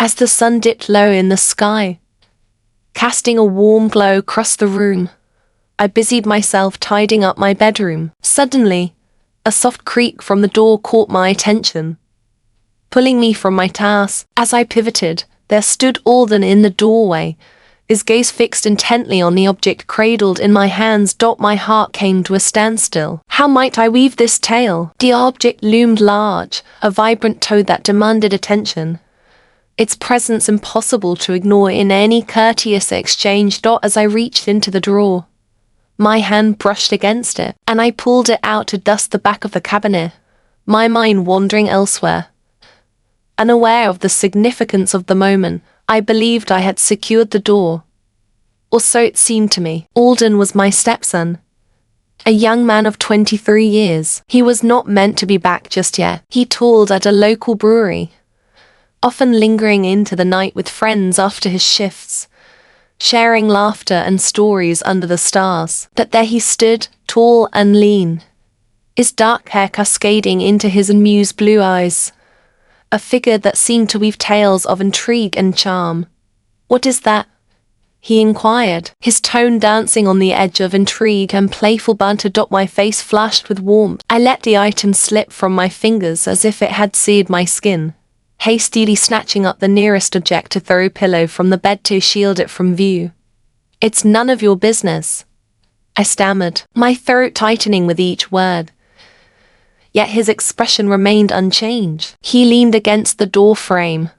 As the sun dipped low in the sky, casting a warm glow across the room, I busied myself tidying up my bedroom. Suddenly, a soft creak from the door caught my attention, pulling me from my task. As I pivoted, there stood Alden in the doorway, his gaze fixed intently on the object cradled in my hands. My heart came to a standstill. How might I weave this tale? The object loomed large, a vibrant toad that demanded attention, its presence impossible to ignore in any courteous exchange. As I reached into the drawer, my hand brushed against it, and I pulled it out to dust the back of the cabinet, my mind wandering elsewhere. Unaware of the significance of the moment, I believed I had secured the door. Or so it seemed to me. Alden was my stepson, a young man of 23 years. He was not meant to be back just yet. He toiled at a local brewery, often lingering into the night with friends after his shifts, sharing laughter and stories under the stars. But there he stood, tall and lean, his dark hair cascading into his amused blue eyes, a figure that seemed to weave tales of intrigue and charm. "What is that?" he inquired, his tone dancing on the edge of intrigue and playful banter. My face flashed with warmth. I let the item slip from my fingers as if it had seared my skin, hastily snatching up the nearest object to throw a pillow from the bed to shield it from view. "It's none of your business," I stammered, my throat tightening with each word. Yet his expression remained unchanged. He leaned against the door frame,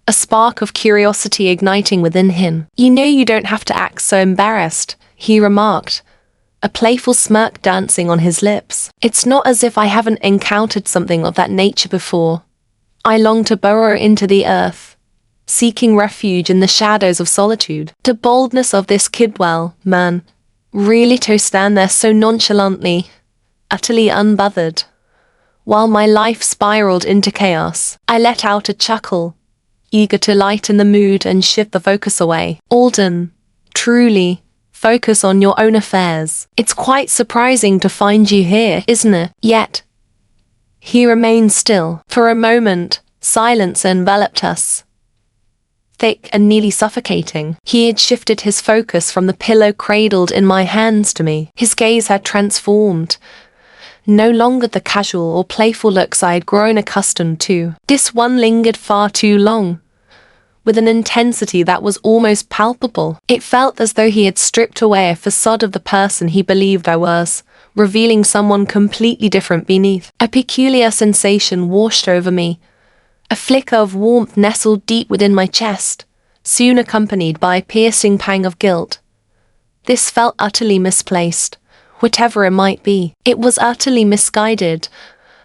a spark of curiosity igniting within him. "You know you don't have to act so embarrassed," he remarked, a playful smirk dancing on his lips. "It's not as if I haven't encountered something of that nature before." I longed to burrow into the earth, seeking refuge in the shadows of solitude. The boldness of this kid, well, man, really to stand there so nonchalantly, utterly unbothered, while my life spiraled into chaos. I let out a chuckle, eager to lighten the mood and shift the focus away. "Alden, truly, focus on your own affairs. It's quite surprising to find you here, isn't it?" Yet he remained still. For a moment, silence enveloped us, thick and nearly suffocating. He had shifted his focus from the pillow cradled in my hands to me. His gaze had transformed, no longer the casual or playful looks I had grown accustomed to. This one lingered far too long, with an intensity that was almost palpable. It felt as though he had stripped away a facade of the person he believed I was, revealing someone completely different beneath. A peculiar sensation washed over me, a flicker of warmth nestled deep within my chest, soon accompanied by a piercing pang of guilt. This felt utterly misplaced, whatever it might be. It was utterly misguided.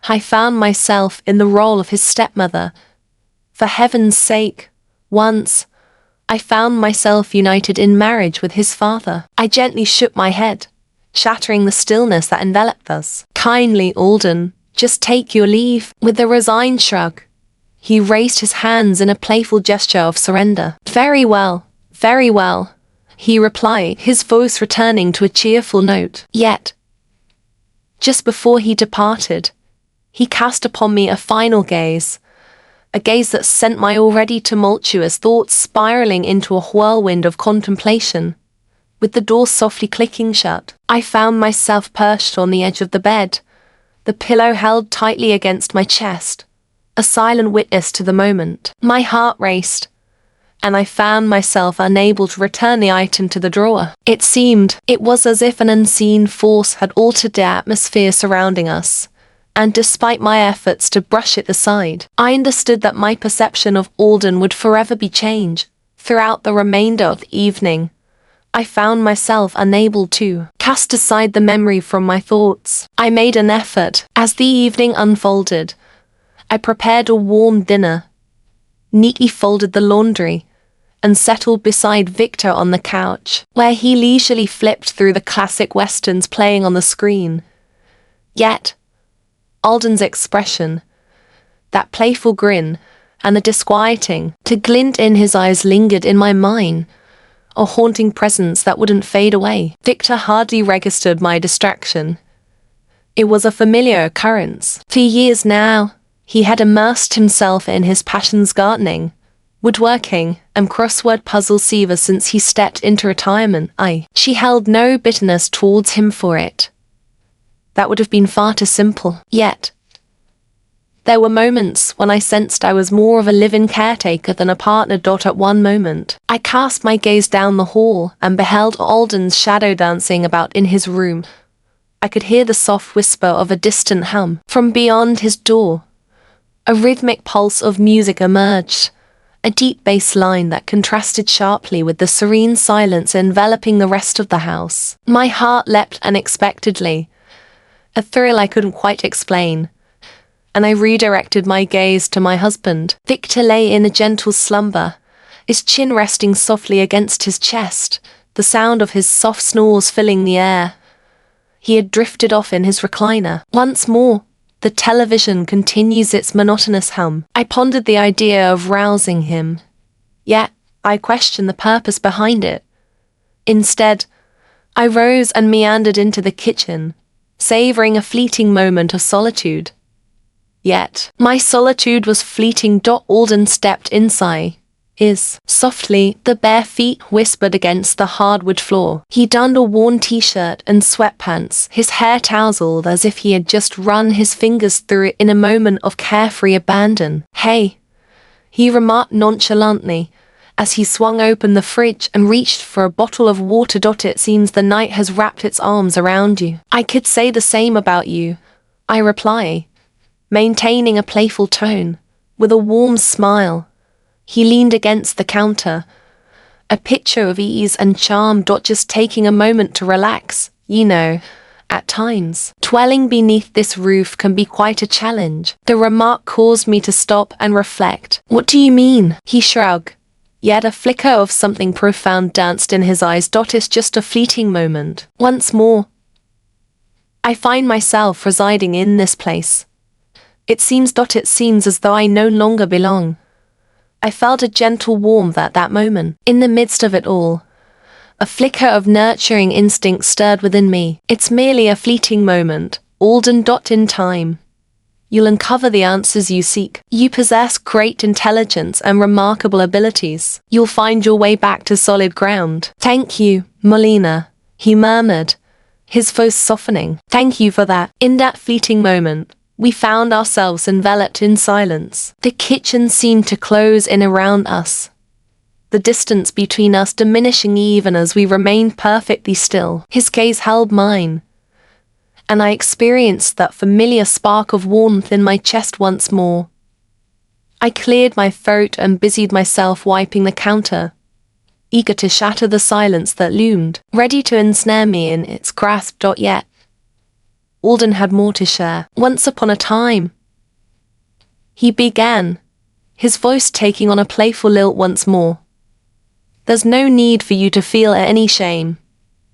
I found myself in the role of his stepmother. For heaven's sake, once, I found myself united in marriage with his father. I gently shook my head, shattering the stillness that enveloped us. "Kindly, Alden, just take your leave." With a resigned shrug, he raised his hands in a playful gesture of surrender. Very well, he replied, his voice returning to a cheerful note. Yet, just before he departed, he cast upon me a final gaze, a gaze that sent my already tumultuous thoughts spiraling into a whirlwind of contemplation. With the door softly clicking shut, I found myself perched on the edge of the bed, the pillow held tightly against my chest, a silent witness to the moment. My heart raced, and I found myself unable to return the item to the drawer. It was as if an unseen force had altered the atmosphere surrounding us, and despite my efforts to brush it aside, I understood that my perception of Alden would forever be changed. Throughout the remainder of the evening, I found myself unable to cast aside the memory from my thoughts. I made an effort. As the evening unfolded, I prepared a warm dinner, neatly folded the laundry, and settled beside Victor on the couch, where he leisurely flipped through the classic westerns playing on the screen. Yet, Alden's expression, that playful grin, and the disquieting glint in his eyes lingered in my mind, a haunting presence that wouldn't fade away. Victor hardly registered my distraction. It was a familiar occurrence. For years now, he had immersed himself in his passion's gardening, woodworking, and crossword puzzles ever since he stepped into retirement. She held no bitterness towards him for it. That would have been far too simple. Yet, there were moments when I sensed I was more of a live-in caretaker than a partner. At one moment, I cast my gaze down the hall and beheld Alden's shadow dancing about in his room. I could hear the soft whisper of a distant hum. From beyond his door, a rhythmic pulse of music emerged, a deep bass line that contrasted sharply with the serene silence enveloping the rest of the house. My heart leapt unexpectedly, a thrill I couldn't quite explain, and I redirected my gaze to my husband. Victor lay in a gentle slumber, his chin resting softly against his chest, the sound of his soft snores filling the air. He had drifted off in his recliner. Once more, the television continues its monotonous hum. I pondered the idea of rousing him, yet I questioned the purpose behind it. Instead, I rose and meandered into the kitchen, savoring a fleeting moment of solitude. Yet, my solitude was fleeting. Alden stepped inside. Softly, the bare feet whispered against the hardwood floor. He donned a worn t-shirt and sweatpants, his hair tousled as if he had just run his fingers through it in a moment of carefree abandon. "Hey," he remarked nonchalantly, as he swung open the fridge and reached for a bottle of water. "It seems the night has wrapped its arms around you." "I could say the same about you," I reply, maintaining a playful tone. With a warm smile, he leaned against the counter, a picture of ease and charm. "Just taking a moment to relax, you know. At times, dwelling beneath this roof can be quite a challenge." The remark caused me to stop and reflect. "What do you mean?" He shrugged, yet a flicker of something profound danced in his eyes. "It's just a fleeting moment. Once more, I find myself residing in this place. It seems as though I no longer belong." I felt a gentle warmth at that moment. In the midst of it all, a flicker of nurturing instinct stirred within me. "It's merely a fleeting moment, Alden. In time, you'll uncover the answers you seek. You possess great intelligence and remarkable abilities. You'll find your way back to solid ground." "Thank you, Molina," he murmured, his voice softening. "Thank you for that." In that fleeting moment, we found ourselves enveloped in silence. The kitchen seemed to close in around us, the distance between us diminishing even as we remained perfectly still. His gaze held mine, and I experienced that familiar spark of warmth in my chest once more. I cleared my throat and busied myself wiping the counter, eager to shatter the silence that loomed, ready to ensnare me in its grasp. Yet, Alden had more to share. "Once upon a time," he began, his voice taking on a playful lilt once more, "there's no need for you to feel any shame.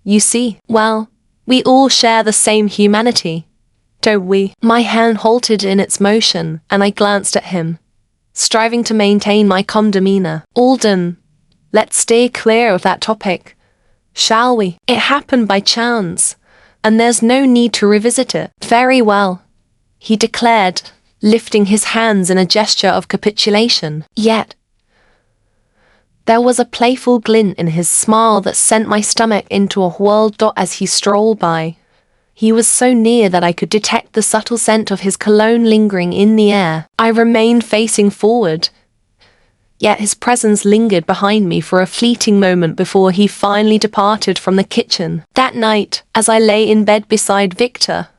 You see, well, we all share the same humanity, don't we?" My hand halted in its motion, and I glanced at him, striving to maintain my calm demeanor. "Alden, let's stay clear of that topic, shall we? It happened by chance, and there's no need to revisit it." "Very well," he declared, lifting his hands in a gesture of capitulation. Yet, there was a playful glint in his smile that sent my stomach into a whirl. As he strolled by, he was so near that I could detect the subtle scent of his cologne lingering in the air. I remained facing forward, yet his presence lingered behind me for a fleeting moment before he finally departed from the kitchen. That night, as I lay in bed beside Victor,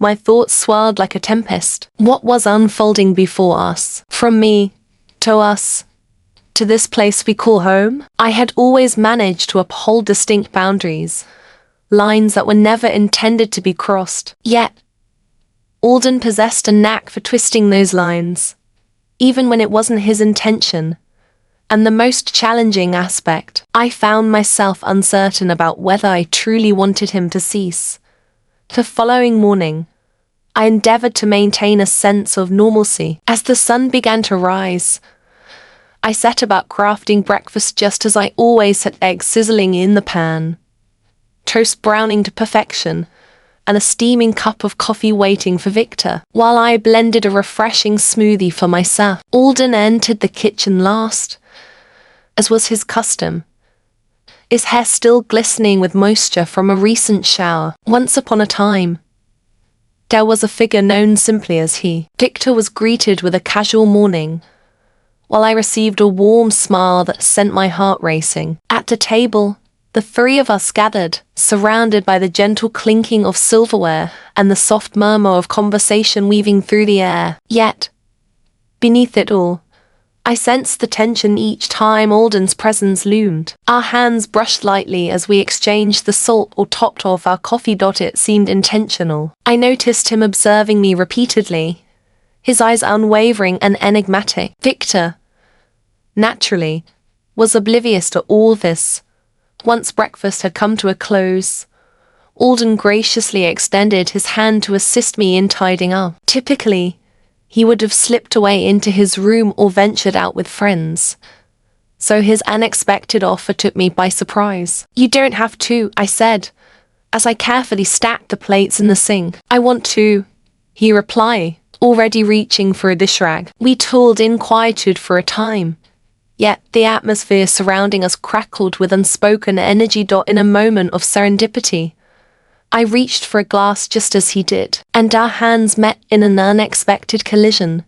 my thoughts swirled like a tempest. What was unfolding before us? From me, to us, to this place we call home? I had always managed to uphold distinct boundaries, lines that were never intended to be crossed. Yet, Alden possessed a knack for twisting those lines, even when it wasn't his intention. And the most challenging aspect, I found myself uncertain about whether I truly wanted him to cease. The following morning, I endeavored to maintain a sense of normalcy. As the sun began to rise, I set about crafting breakfast just as I always had: eggs sizzling in the pan, toast browning to perfection, and a steaming cup of coffee waiting for Victor, while I blended a refreshing smoothie for myself. Alden entered the kitchen last, as was his custom, his hair still glistening with moisture from a recent shower. Once upon a time, there was a figure known simply as he. Victor was greeted with a casual morning, while I received a warm smile that sent my heart racing. At the table, the three of us gathered, surrounded by the gentle clinking of silverware and the soft murmur of conversation weaving through the air. Yet, beneath it all, I sensed the tension each time Alden's presence loomed. Our hands brushed lightly as we exchanged the salt or topped off our coffee. It seemed intentional. I noticed him observing me repeatedly, his eyes unwavering and enigmatic. Victor, naturally, was oblivious to all this. Once breakfast had come to a close, Alden graciously extended his hand to assist me in tidying up. Typically, he would have slipped away into his room or ventured out with friends, so his unexpected offer took me by surprise. "You don't have to," I said, as I carefully stacked the plates in the sink. "I want to," he replied, already reaching for a dish rag. We toiled in quietude for a time, yet the atmosphere surrounding us crackled with unspoken energy. In a moment of serendipity, I reached for a glass just as he did, and our hands met in an unexpected collision.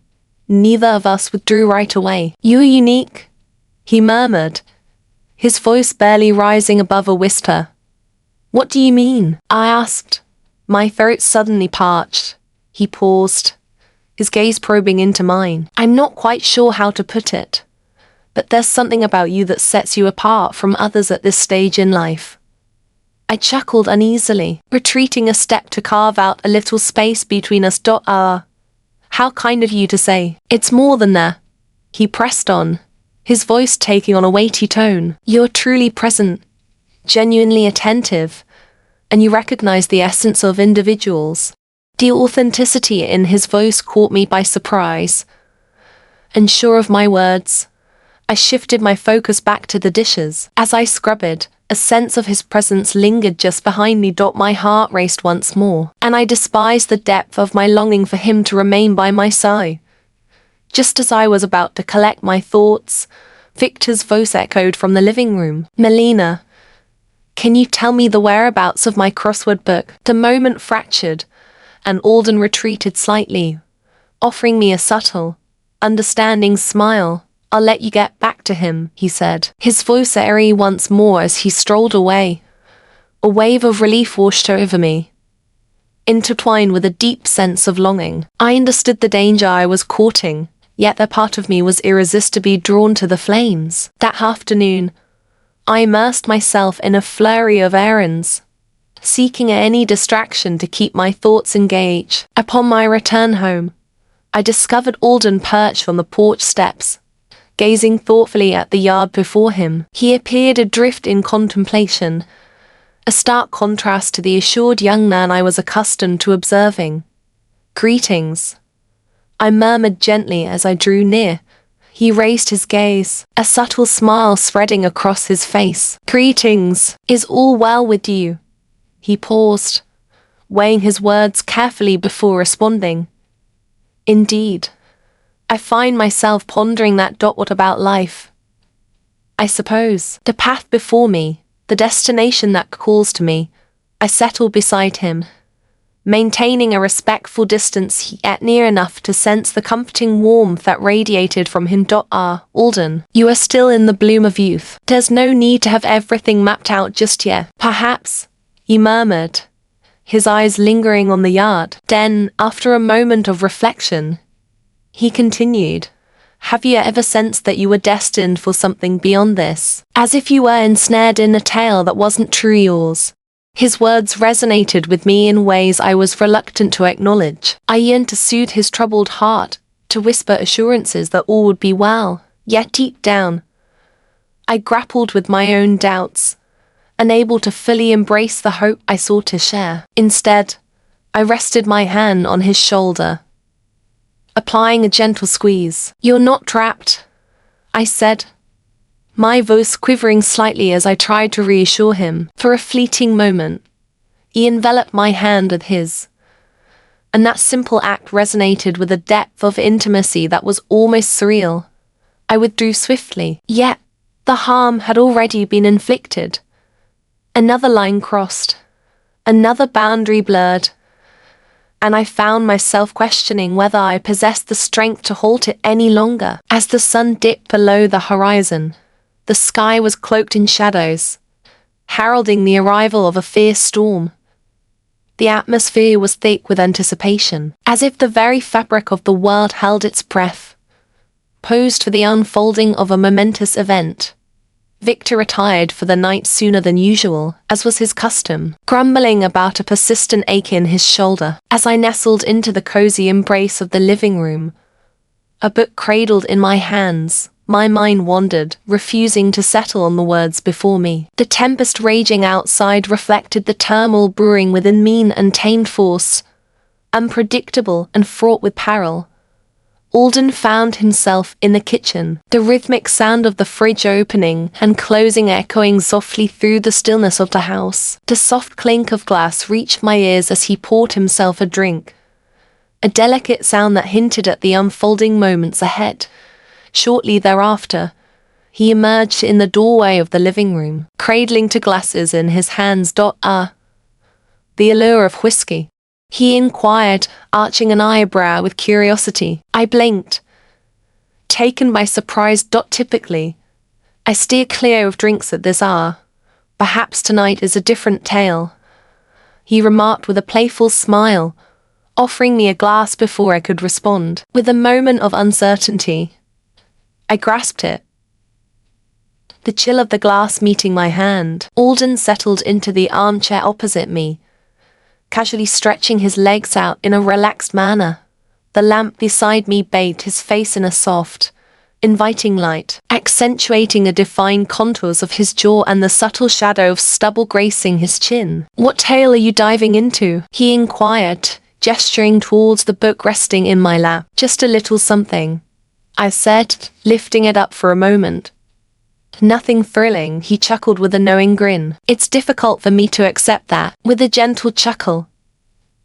Neither of us withdrew right away. "You're unique," he murmured, his voice barely rising above a whisper. "What do you mean?" I asked, my throat suddenly parched. He paused, his gaze probing into mine. "I'm not quite sure how to put it, but there's something about you that sets you apart from others at this stage in life." I chuckled uneasily, retreating a step to carve out a little space between us. How kind of you to say. "It's more than that," he pressed on, his voice taking on a weighty tone. "You're truly present, genuinely attentive, and you recognize the essence of individuals." The authenticity in his voice caught me by surprise. Unsure of my words, I shifted my focus back to the dishes. As I scrubbed, a sense of his presence lingered just behind me. My heart raced once more, and I despised the depth of my longing for him to remain by my side. Just as I was about to collect my thoughts, Victor's voice echoed from the living room. "Melina, can you tell me the whereabouts of my crossword book?" The moment fractured, and Alden retreated slightly, offering me a subtle, understanding smile. "I'll let you get back to him," he said, his voice airy once more as he strolled away. A wave of relief washed over me, intertwined with a deep sense of longing. I understood the danger I was courting, yet a part of me was irresistibly drawn to the flames. That afternoon, I immersed myself in a flurry of errands, seeking any distraction to keep my thoughts engaged. Upon my return home, I discovered Alden perched on the porch steps, gazing thoughtfully at the yard before him. He appeared adrift in contemplation, a stark contrast to the assured young man I was accustomed to observing. "Greetings," I murmured gently as I drew near. He raised his gaze, a subtle smile spreading across his face. "Greetings. Is all well with you?" He paused, weighing his words carefully before responding. "Indeed. I find myself pondering that. What about life? I suppose. The path before me, the destination that calls to me." I settled beside him, maintaining a respectful distance yet near enough to sense the comforting warmth that radiated from him. "Alden, you are still in the bloom of youth. There's no need to have everything mapped out just yet." "Perhaps," he murmured, his eyes lingering on the yard. Then, after a moment of reflection, he continued, "Have you ever sensed that you were destined for something beyond this? As if you were ensnared in a tale that wasn't truly yours?" His words resonated with me in ways I was reluctant to acknowledge. I yearned to soothe his troubled heart, to whisper assurances that all would be well. Yet deep down, I grappled with my own doubts, unable to fully embrace the hope I sought to share. Instead, I rested my hand on his shoulder, applying a gentle squeeze. "You're not trapped," I said, my voice quivering slightly as I tried to reassure him. For a fleeting moment, He enveloped my hand with his, and that simple act resonated with a depth of intimacy that was almost surreal. I withdrew swiftly, yet the harm had already been inflicted. Another line crossed, another boundary blurred, and I found myself questioning whether I possessed the strength to halt it any longer. As the sun dipped below the horizon, the sky was cloaked in shadows, heralding the arrival of a fierce storm. The atmosphere was thick with anticipation, as if the very fabric of the world held its breath, posed for the unfolding of a momentous event. Victor retired for the night sooner than usual, as was his custom, grumbling about a persistent ache in his shoulder. As I nestled into the cozy embrace of the living room, a book cradled in my hands, my mind wandered, refusing to settle on the words before me. The tempest raging outside reflected the turmoil brewing within me, an untamed force, unpredictable and fraught with peril. Alden found himself in the kitchen, the rhythmic sound of the fridge opening and closing echoing softly through the stillness of the house. The soft clink of glass reached my ears as he poured himself a drink, a delicate sound that hinted at the unfolding moments ahead. Shortly thereafter, he emerged in the doorway of the living room, cradling two glasses in his hands. The allure of whiskey?" he inquired, arching an eyebrow with curiosity. I blinked, taken by surprise. Typically, I steer clear of drinks at this hour. Perhaps tonight is a different tale, he remarked with a playful smile, offering me a glass before I could respond. With a moment of uncertainty, I grasped it, the chill of the glass meeting my hand. Alden settled into the armchair opposite me, casually stretching his legs out in a relaxed manner. The lamp beside me bathed his face in a soft, inviting light, accentuating the defined contours of his jaw and the subtle shadow of stubble gracing his chin. "What tale are you diving into?" he inquired, gesturing towards the book resting in my lap. "Just a little something," I said, lifting it up for a moment. "Nothing thrilling," he chuckled with a knowing grin. "It's difficult for me to accept that." With a gentle chuckle,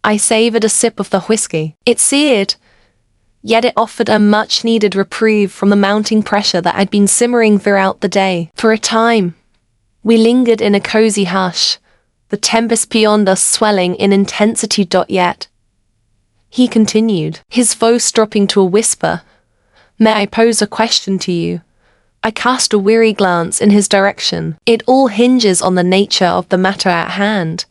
I savored a sip of the whiskey. It seared, yet it offered a much-needed reprieve from the mounting pressure that had been simmering throughout the day. For a time, we lingered in a cozy hush, the tempest beyond us swelling in intensity. Yet, he continued, his voice dropping to a whisper, "May I pose a question to you?" I cast a weary glance in his direction. "It all hinges on the nature of the matter at hand."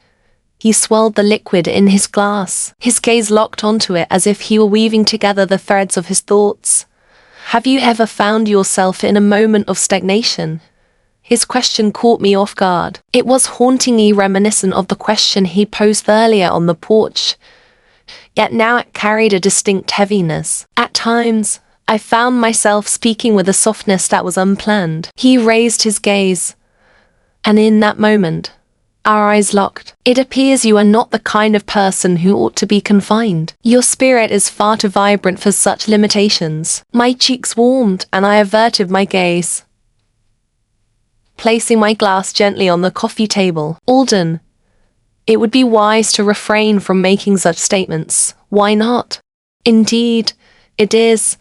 He swirled the liquid in his glass, his gaze locked onto it as if he were weaving together the threads of his thoughts. "Have you ever found yourself in a moment of stagnation?" His question caught me off guard. It was hauntingly reminiscent of the question he posed earlier on the porch, yet now it carried a distinct heaviness. At times, I found myself speaking with a softness that was unplanned. He raised his gaze, and in that moment, our eyes locked. "It appears you are not the kind of person who ought to be confined. Your spirit is far too vibrant for such limitations." My cheeks warmed, and I averted my gaze, placing my glass gently on the coffee table. "Alden, it would be wise to refrain from making such statements." "Why not?" "Indeed, it is."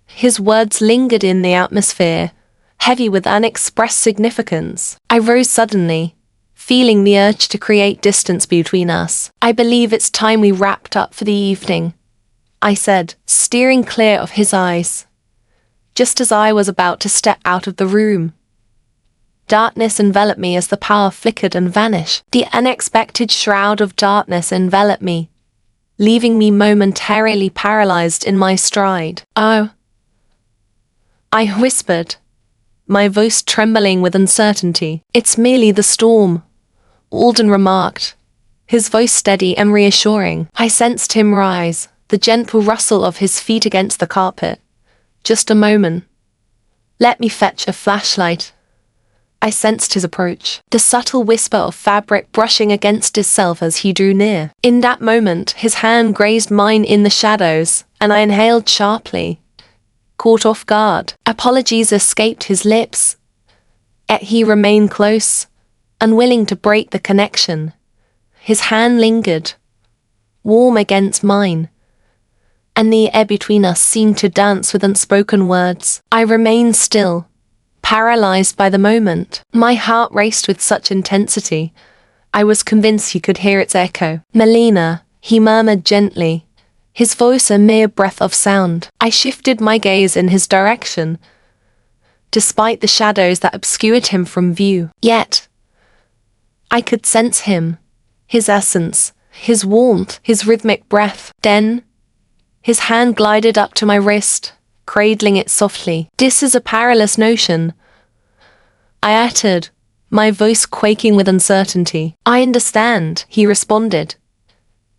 His words lingered in the atmosphere, heavy with unexpressed significance. I rose suddenly, feeling the urge to create distance between us. "I believe it's time we wrapped up for the evening," I said, steering clear of his eyes. Just as I was about to step out of the room, darkness enveloped me as the power flickered and vanished. The unexpected shroud of darkness enveloped me, leaving me momentarily paralyzed in my stride. "Oh," I whispered, my voice trembling with uncertainty. "It's merely the storm," Alden remarked, his voice steady and reassuring. I sensed him rise, the gentle rustle of his feet against the carpet. "Just a moment. Let me fetch a flashlight." I sensed his approach, the subtle whisper of fabric brushing against itself as he drew near. In that moment, his hand grazed mine in the shadows, and I inhaled sharply, caught off guard. Apologies escaped his lips, yet he remained close, unwilling to break the connection. His hand lingered, warm against mine, and the air between us seemed to dance with unspoken words. I remained still, paralyzed by the moment. My heart raced with such intensity, I was convinced he could hear its echo. "Melina," he murmured gently, his voice a mere breath of sound. I shifted my gaze in his direction, despite the shadows that obscured him from view. Yet, I could sense him, his essence, his warmth, his rhythmic breath. Then, his hand glided up to my wrist, cradling it softly. "This is a perilous notion," I uttered, my voice quaking with uncertainty. "I understand," he responded.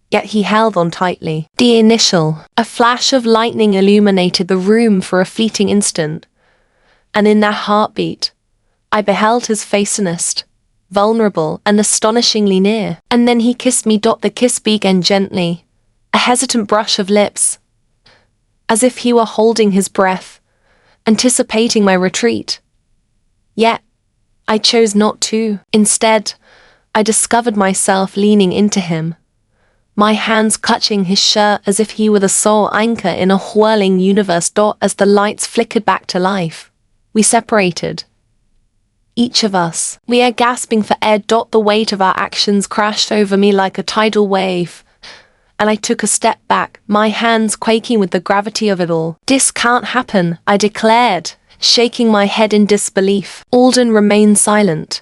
Yet he held on tightly. A flash of lightning illuminated the room for a fleeting instant, and in that heartbeat, I beheld his face earnest, vulnerable, and astonishingly near. And then he kissed me. The kiss began gently, a hesitant brush of lips, as if he were holding his breath, anticipating my retreat. Yet, I chose not to. Instead, I discovered myself leaning into him, my hands clutching his shirt as if he were the sole anchor in a whirling universe. As the lights flickered back to life, we separated. Each of us, we are gasping for air. The weight of our actions crashed over me like a tidal wave, and I took a step back, my hands quaking with the gravity of it all. "This can't happen," I declared, shaking my head in disbelief. Alden remained silent,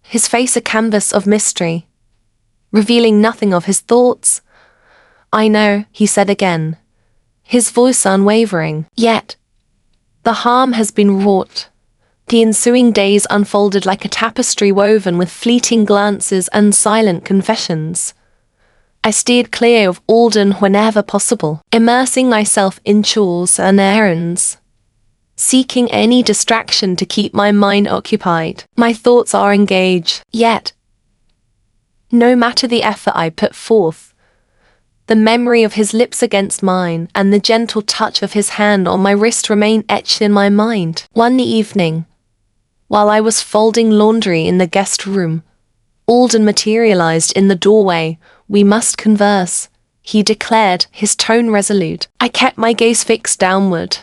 his face a canvas of mystery, revealing nothing of his thoughts. "I know," he said again, his voice unwavering. "Yet, the harm has been wrought." The ensuing days unfolded like a tapestry woven with fleeting glances and silent confessions. I steered clear of Alden whenever possible, immersing myself in chores and errands, seeking any distraction to keep my mind occupied. My thoughts are engaged, yet, no matter the effort I put forth, the memory of his lips against mine and the gentle touch of his hand on my wrist remain etched in my mind. One evening, while I was folding laundry in the guest room, Alden materialized in the doorway. "We must converse," he declared, his tone resolute. I kept my gaze fixed downward,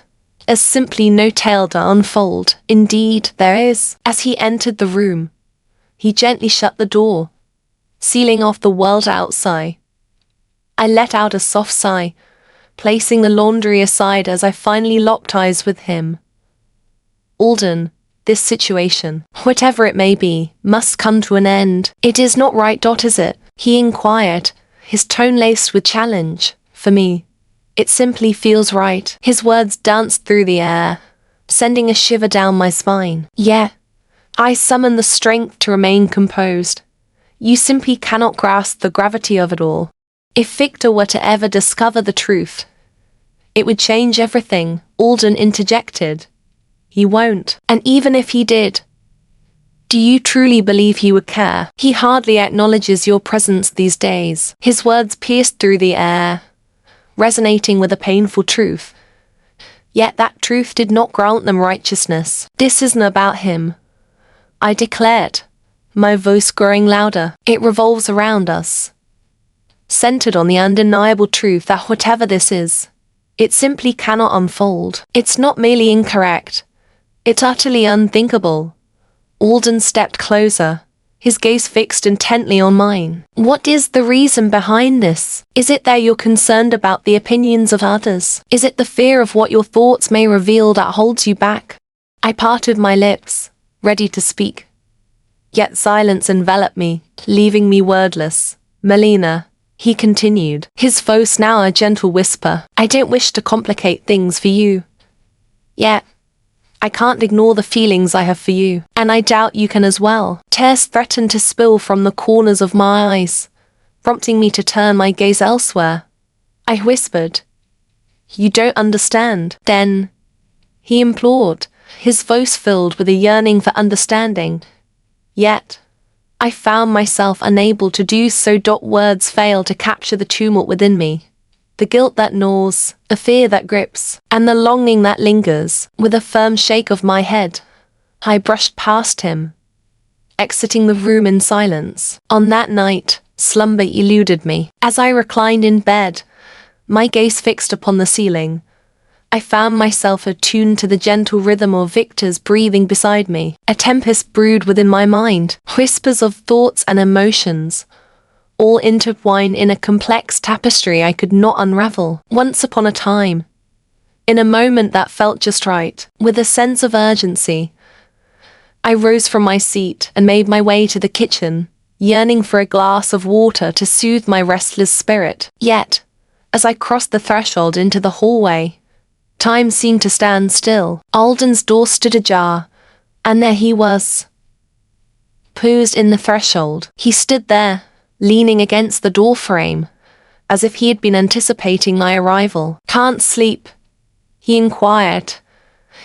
as simply no tale to unfold. "Indeed, there is." As he entered the room, he gently shut the door, sealing off the world outside. I let out a soft sigh, placing the laundry aside as I finally locked eyes with him. "Alden, this situation, whatever it may be, must come to an end. It is not right, is it?" he inquired, his tone laced with challenge. "For me, it simply feels right." His words danced through the air, sending a shiver down my spine. Yet, I summoned the strength to remain composed. "You simply cannot grasp the gravity of it all. If Victor were to ever discover the truth, it would change everything," Alden interjected. "He won't. And even if he did, do you truly believe he would care? He hardly acknowledges your presence these days." His words pierced through the air, resonating with a painful truth. Yet that truth did not grant them righteousness. "This isn't about him," I declared, my voice growing louder. "It revolves around us, centered on the undeniable truth that whatever this is, it simply cannot unfold. It's not merely incorrect, it's utterly unthinkable." Alden stepped closer, his gaze fixed intently on mine. "What is the reason behind this? Is it that you're concerned about the opinions of others? Is it the fear of what your thoughts may reveal that holds you back?" I parted my lips, ready to speak. Yet silence enveloped me, leaving me wordless. "Melina," he continued, his voice now a gentle whisper, "I don't wish to complicate things for you. Yet, I can't ignore the feelings I have for you, and I doubt you can as well." Tears threatened to spill from the corners of my eyes, prompting me to turn my gaze elsewhere. I whispered, "You don't understand." "Then," he implored, his voice filled with a yearning for understanding. Yet, I found myself unable to do so. Words failed to capture the tumult within me. The guilt that gnaws, the fear that grips, and the longing that lingers. With a firm shake of my head, I brushed past him, exiting the room in silence. On that night, slumber eluded me. As I reclined in bed, my gaze fixed upon the ceiling, I found myself attuned to the gentle rhythm of Victor's breathing beside me. A tempest brewed within my mind, whispers of thoughts and emotions, all intertwined in a complex tapestry I could not unravel. Once upon a time, in a moment that felt just right, with a sense of urgency, I rose from my seat and made my way to the kitchen, yearning for a glass of water to soothe my restless spirit. Yet, as I crossed the threshold into the hallway, time seemed to stand still. Alden's door stood ajar, and there he was, poised in the threshold. He stood there, leaning against the doorframe, as if he had been anticipating my arrival. "Can't sleep?" he inquired,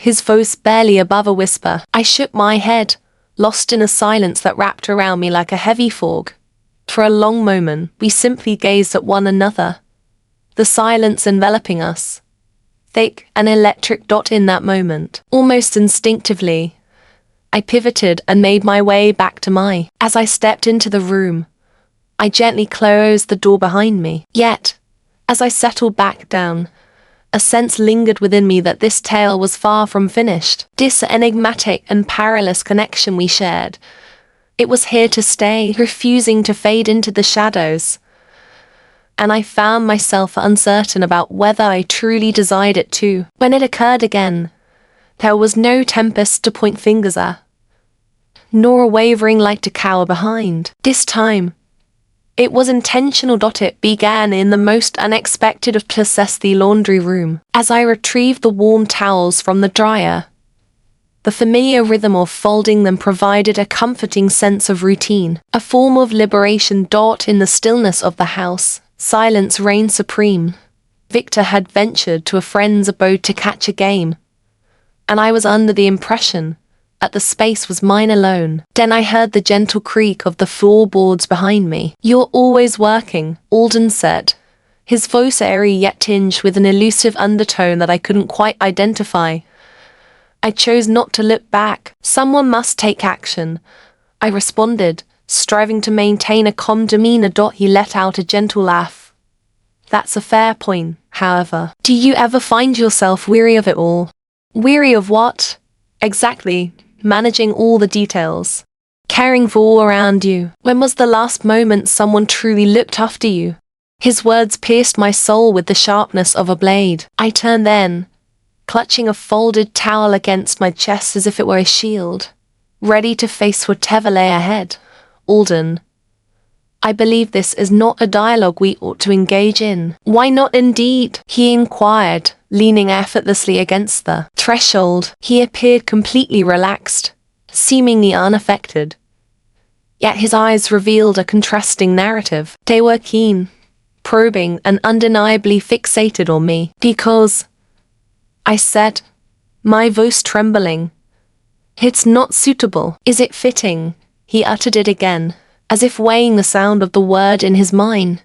his voice barely above a whisper. I shook my head, lost in a silence that wrapped around me like a heavy fog. For a long moment, we simply gazed at one another, the silence enveloping us, thick and electric. In that moment, almost instinctively, I pivoted and made my way back to my. As I stepped into the room, I gently closed the door behind me. Yet, as I settled back down, a sense lingered within me that this tale was far from finished. This enigmatic and perilous connection we shared, it was here to stay, refusing to fade into the shadows. And I found myself uncertain about whether I truly desired it to. When it occurred again, there was no tempest to point fingers at, nor a wavering light to cower behind. This time, it was intentional. It began in the most unexpected of places, the laundry room. As I retrieved the warm towels from the dryer, the familiar rhythm of folding them provided a comforting sense of routine, a form of liberation. In the stillness of the house, silence reigned supreme. Victor had ventured to a friend's abode to catch a game, and I was under the impression that the space was mine alone. Then I heard the gentle creak of the floorboards behind me. "You're always working," Alden said, his voice airy yet tinged with an elusive undertone that I couldn't quite identify. I chose not to look back. "Someone must take action," I responded, striving to maintain a calm demeanor. He let out a gentle laugh. "That's a fair point, however. Do you ever find yourself weary of it all?" "Weary of what?" "Exactly. Managing all the details. Caring for all around you. When was the last moment someone truly looked after you?" His words pierced my soul with the sharpness of a blade. I turned then, clutching a folded towel against my chest as if it were a shield, ready to face whatever lay ahead. "Alden, I believe this is not a dialogue we ought to engage in." "Why not indeed?" he inquired, leaning effortlessly against the threshold. He appeared completely relaxed, seemingly unaffected. Yet his eyes revealed a contrasting narrative. They were keen, probing, and undeniably fixated on me. "Because," I said, my voice trembling, "it's not suitable." "Is it fitting?" He uttered it again, as if weighing the sound of the word in his mind.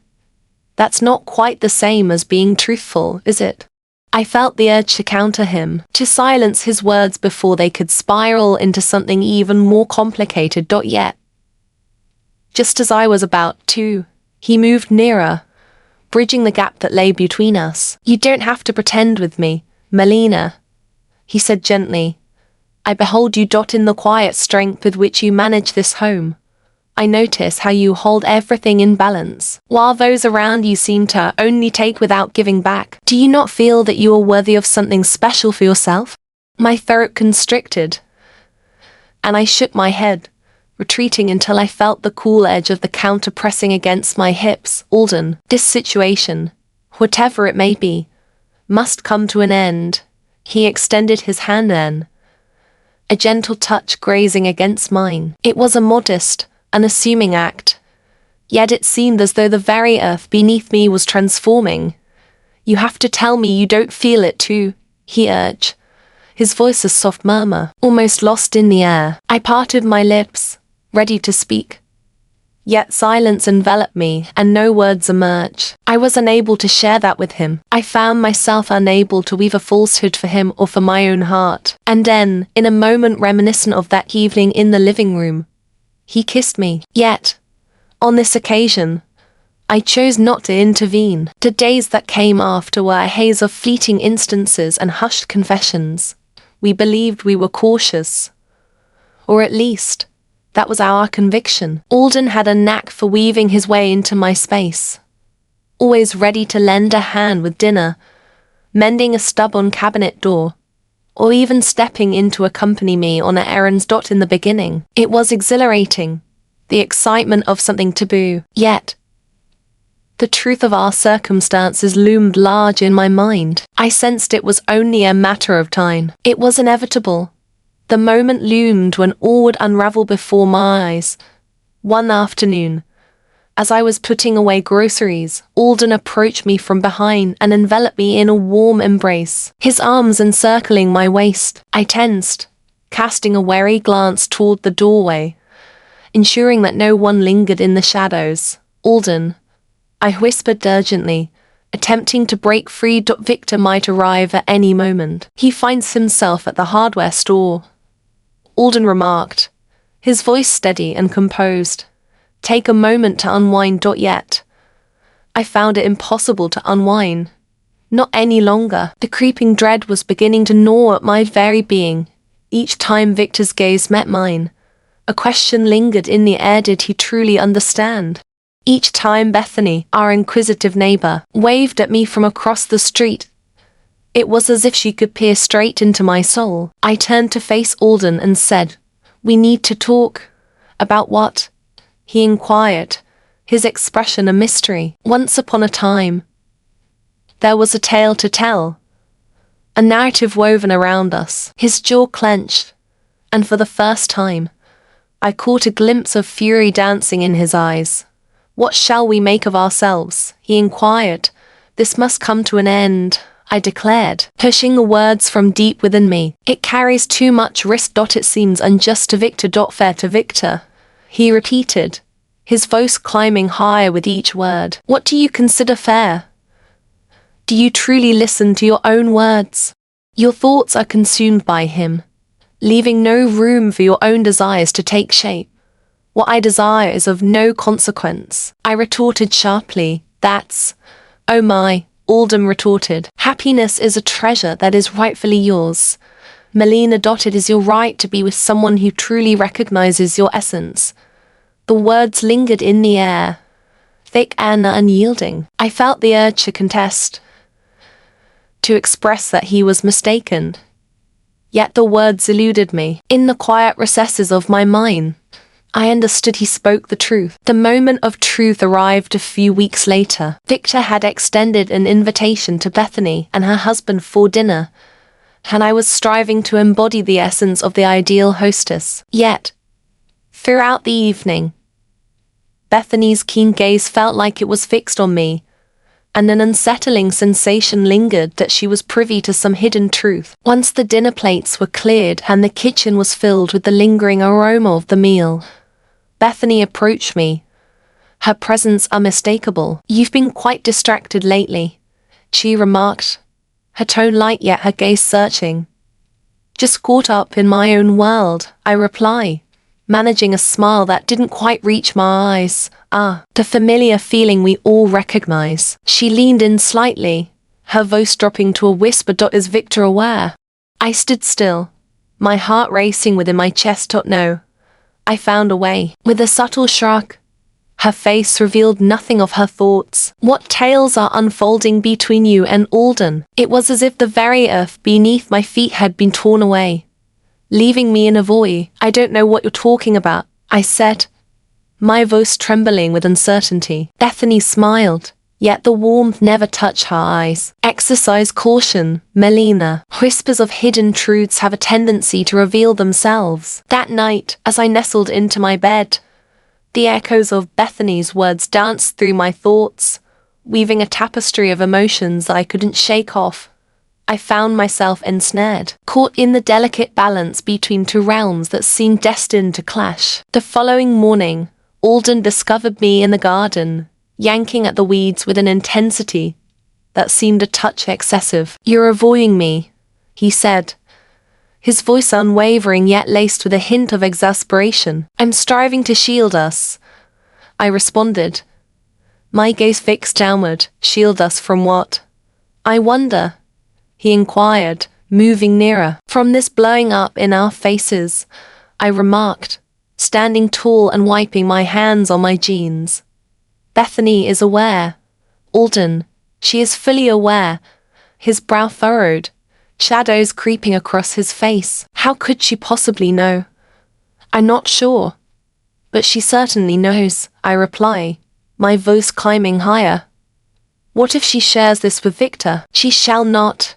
"That's not quite the same as being truthful, is it?" I felt the urge to counter him, to silence his words before they could spiral into something even more complicated. Yet, just as I was about to, he moved nearer, bridging the gap that lay between us. "You don't have to pretend with me, Melina," he said gently. "I behold you. In the quiet strength with which you manage this home, I notice how you hold everything in balance, while those around you seem to only take without giving back. Do you not feel that you are worthy of something special for yourself?" My throat constricted, and I shook my head, retreating until I felt the cool edge of the counter pressing against my hips. "Alden, this situation, whatever it may be, must come to an end." He extended his hand then, a gentle touch grazing against mine. It was a modest, unassuming act, yet it seemed as though the very earth beneath me was transforming. "You have to tell me you don't feel it too," he urged, his voice a soft murmur, almost lost in the air. I parted my lips, ready to speak. Yet silence enveloped me, and no words emerged. I was unable to share that with him. I found myself unable to weave a falsehood for him or for my own heart. And then, in a moment reminiscent of that evening in the living room, he kissed me. Yet, On this occasion, I chose not to intervene. The days that came after were a haze of fleeting instances and hushed confessions. We believed we were cautious. Or at least, that was our conviction. Alden had a knack for weaving his way into my space. Always ready to lend a hand with dinner, mending a stubborn cabinet door, or even stepping in to accompany me on errands. In the beginning, it was exhilarating, the excitement of something taboo. Yet, the truth of our circumstances loomed large in my mind. I sensed it was only a matter of time. It was inevitable. The moment loomed when all would unravel before my eyes. One afternoon, as I was putting away groceries, Alden approached me from behind and enveloped me in a warm embrace, his arms encircling my waist. I tensed, casting a wary glance toward the doorway, ensuring that no one lingered in the shadows. "Alden," I whispered urgently, attempting to break free. "Victor might arrive at any moment. He finds himself at the hardware store," Alden remarked, his voice steady and composed. "Take a moment to unwind." Yet, I found it impossible to unwind. Not any longer. The creeping dread was beginning to gnaw at my very being. Each time Victor's gaze met mine, a question lingered in the air: did he truly understand? Each time Bethany, our inquisitive neighbor, waved at me from across the street, it was as if she could peer straight into my soul. I turned to face Alden and said, "We need to talk." "About what?" he inquired, his expression a mystery. "Once upon a time, there was a tale to tell, a narrative woven around us." His jaw clenched, and for the first time, I caught a glimpse of fury dancing in his eyes. "What shall we make of ourselves?" he inquired. "This must come to an end," I declared, pushing the words from deep within me. "It carries too much risk. It seems unjust to Victor. Fair to Victor," he repeated, his voice climbing higher with each word. "What do you consider fair? Do you truly listen to your own words? Your thoughts are consumed by him, leaving no room for your own desires to take shape. What I desire is of no consequence," I retorted sharply. "That's, oh my," Alden retorted. "Happiness is a treasure that is rightfully yours, Melina. It is your right to be with someone who truly recognizes your essence." The words lingered in the air, thick and unyielding. I felt the urge to contest, to express that he was mistaken. Yet the words eluded me. In the quiet recesses of my mind, I understood he spoke the truth. The moment of truth arrived a few weeks later. Victor had extended an invitation to Bethany and her husband for dinner, and I was striving to embody the essence of the ideal hostess. Yet, throughout the evening, Bethany's keen gaze felt like it was fixed on me, and an unsettling sensation lingered that she was privy to some hidden truth. Once the dinner plates were cleared and the kitchen was filled with the lingering aroma of the meal, Bethany approached me, her presence unmistakable. "You've been quite distracted lately," she remarked, her tone light yet her gaze searching. "Just caught up in my own world," I reply, managing a smile that didn't quite reach my eyes. "Ah, the familiar feeling we all recognize." She leaned in slightly, her voice dropping to a whisper. "Is Victor aware?" I stood still, my heart racing within my chest. "No. I found a way." With a subtle shrug, her face revealed nothing of her thoughts. "What tales are unfolding between you and Alden?" It was as if the very earth beneath my feet had been torn away, leaving me in a void. "I don't know what you're talking about," I said, my voice trembling with uncertainty. Bethany smiled, yet the warmth never touched her eyes. "Exercise caution, Melina. Whispers of hidden truths have a tendency to reveal themselves." That night, as I nestled into my bed, the echoes of Bethany's words danced through my thoughts, weaving a tapestry of emotions I couldn't shake off. I found myself ensnared, caught in the delicate balance between two realms that seemed destined to clash. The following morning, Alden discovered me in the garden, yanking at the weeds with an intensity that seemed a touch excessive. "You're avoiding me," he said, his voice unwavering yet laced with a hint of exasperation. "I'm striving to shield us," I responded. My gaze fixed downward. Shield us from what? I wonder, he inquired, moving nearer. From this blowing up in our faces, I remarked, standing tall and wiping my hands on my jeans. Bethany is aware. Alden, she is fully aware. His brow furrowed, shadows creeping across his face. How could she possibly know? I'm not sure. But she certainly knows, I reply, my voice climbing higher. What if she shares this with Victor? She shall not,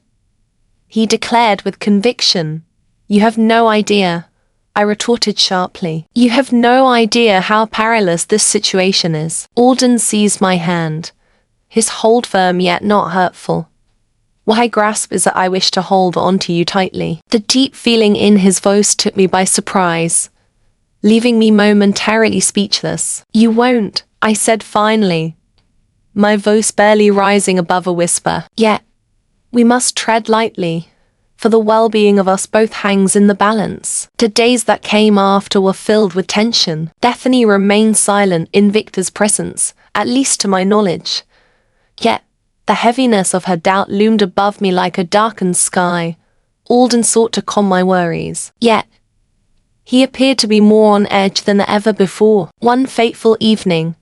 he declared with conviction. You have no idea, I retorted sharply. You have no idea how perilous this situation is. Alden seized my hand, his hold firm yet not hurtful. What I grasp is that I wish to hold on to you tightly. The deep feeling in his voice took me by surprise, leaving me momentarily speechless. You won't, I said finally, my voice barely rising above a whisper. Yet, we must tread lightly, for the well-being of us both hangs in the balance. The days that came after were filled with tension. Bethany remained silent in Victor's presence, at least to my knowledge. Yet, the heaviness of her doubt loomed above me like a darkened sky. Alden sought to calm my worries. Yet, he appeared to be more on edge than ever before. One fateful evening,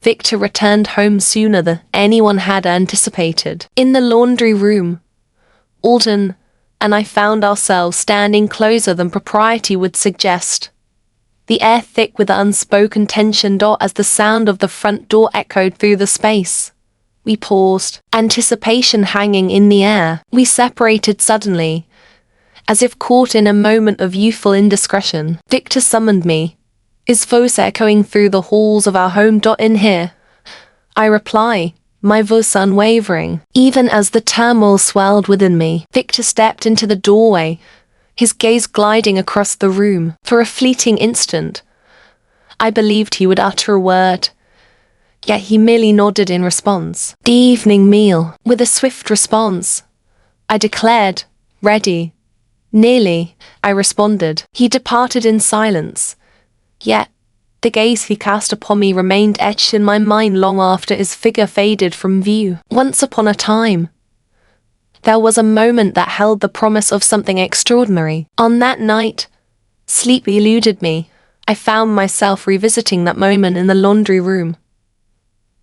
Victor returned home sooner than anyone had anticipated. In the laundry room, Alden and I found ourselves standing closer than propriety would suggest, the air thick with unspoken tension as the sound of the front door echoed through the space. We paused, anticipation hanging in the air. We separated suddenly, as if caught in a moment of youthful indiscretion. Victor summoned me, his voice echoing through the halls of our home. In here, I reply, my voice unwavering. Even as the turmoil swelled within me, Victor stepped into the doorway, his gaze gliding across the room. For a fleeting instant, I believed he would utter a word, yet he merely nodded in response. The evening meal. With a swift response, I declared, ready. Nearly, I responded. He departed in silence, yet the gaze he cast upon me remained etched in my mind long after his figure faded from view. Once upon a time, there was a moment that held the promise of something extraordinary. On that night, sleep eluded me. I found myself revisiting that moment in the laundry room,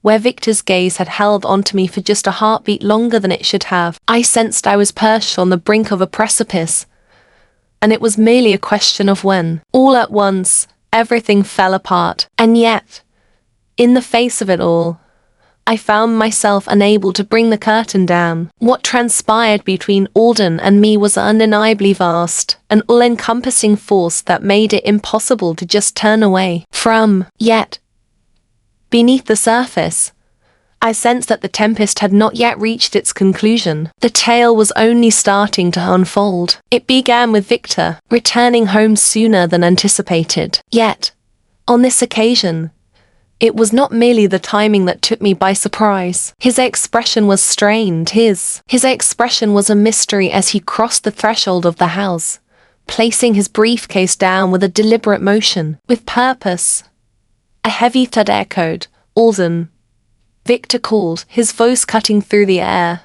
where Victor's gaze had held onto me for just a heartbeat longer than it should have. I sensed I was perched on the brink of a precipice, and it was merely a question of when. All at once, everything fell apart. And yet, in the face of it all, I found myself unable to bring the curtain down. What transpired between Alden and me was undeniably vast, an all-encompassing force that made it impossible to just turn away from. Yet, beneath the surface, I sensed that the tempest had not yet reached its conclusion. The tale was only starting to unfold. It began with Victor returning home sooner than anticipated. Yet, on this occasion, it was not merely the timing that took me by surprise. His expression was strained. His expression was a mystery as he crossed the threshold of the house, placing his briefcase down with a deliberate motion. With purpose, a heavy thud echoed. Alden, Victor called, his voice cutting through the air,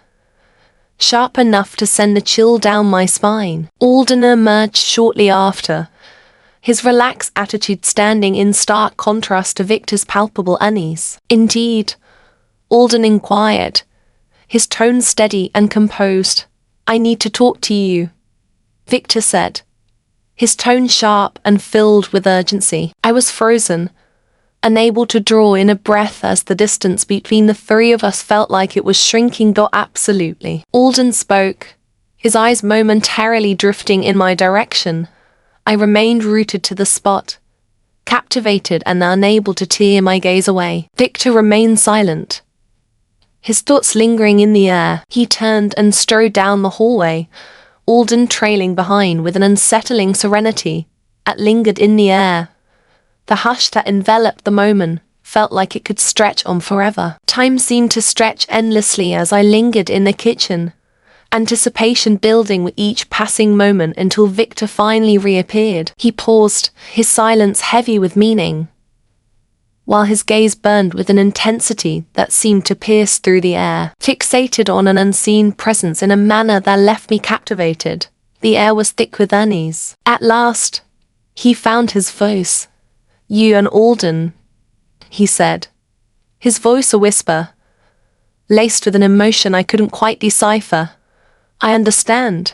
sharp enough to send a chill down my spine. Alden emerged shortly after, his relaxed attitude standing in stark contrast to Victor's palpable unease. Indeed, Alden inquired, his tone steady and composed. I need to talk to you, Victor said, his tone sharp and filled with urgency. I was frozen, unable to draw in a breath as the distance between the three of us felt like it was shrinking. Absolutely. Alden spoke, his eyes momentarily drifting in my direction. I remained rooted to the spot, captivated and unable to tear my gaze away. Victor remained silent, his thoughts lingering in the air. He turned and strode down the hallway, Alden trailing behind with an unsettling serenity that lingered in the air. The hush that enveloped the moment felt like it could stretch on forever. Time seemed to stretch endlessly as I lingered in the kitchen, anticipation building with each passing moment until Victor finally reappeared. He paused, his silence heavy with meaning. while his gaze burned with an intensity that seemed to pierce through the air, fixated on an unseen presence in a manner that left me captivated. The air was thick with unease. At last, he found his voice. "You and Alden," he said, his voice a whisper, laced with an emotion I couldn't quite decipher. "I understand,"